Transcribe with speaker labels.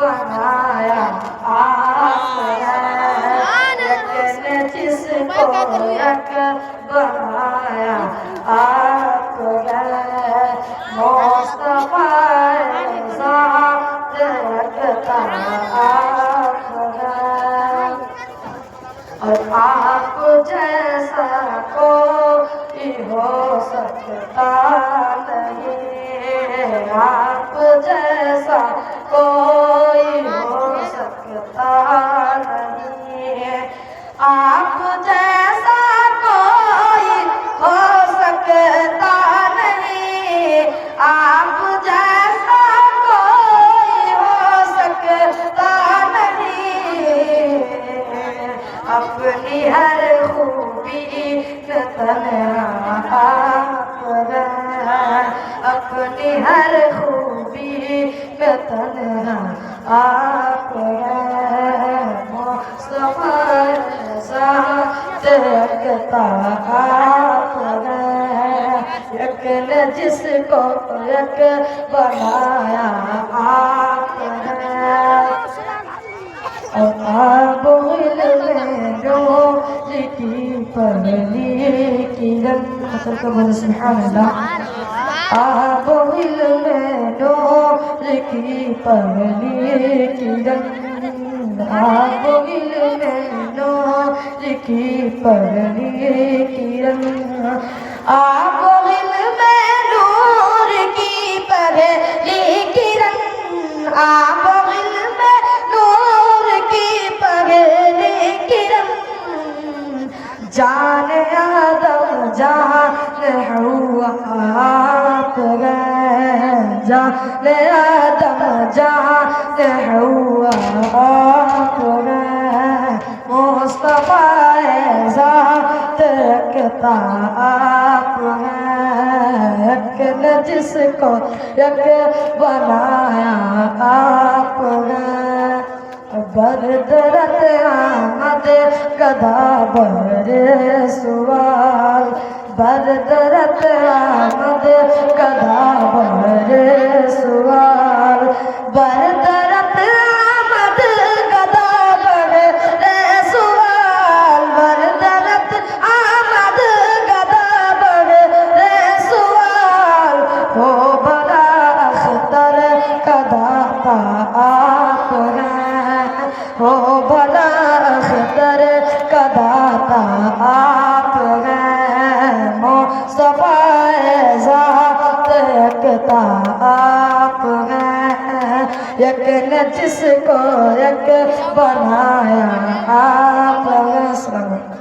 Speaker 1: बनाया आप है, जिसको एक बनाया आप है, मुस्तफा ज़ात रखता आप है, और आप जैसा कोई हो सकता नहीं, आप जैसा कोई हो सकता नहीं, आप जैसा कोई हो सकता नहीं, आप जैसा कोई हो सकता नहीं, अपनी हर खूबी पे तन्हा आप हैं, अपनी हर खूबी पे तन्हा आप हैं, मुस्तफा ज़ात रखता आप हैं, एक ने जिसको एक बनाया आप हैं, और आप में जो लिखी पहली किरण सुभान अल्लाह, आप में जो लिखी पहली किरण, आप में जो लिखी पहली किरण, आप में नूर की पहली किरण, आप जाने आदम जाने हव्वा आप हैं, जाने आदम जाने हव्वा आप हैं, मुस्तफा ज़ात रखता आप हैं, एक ने जिसको एक बनाया आप हैं, बरदरत आमद गदा बहरे सुवाल, बरदरत आमद गदा बहरे सुवाल, बरदरत आमद गदा बहरे सुवाल, बरदरत आमद गदा बहरे सुवाल, हो बड़ा अख्तर कदाता आप हैं, हो भला अख्तर का दाता आप हैं, मुस्तफा ज़ात रखता आप हैं, एक ने जिसको एक बनाया आप हैं।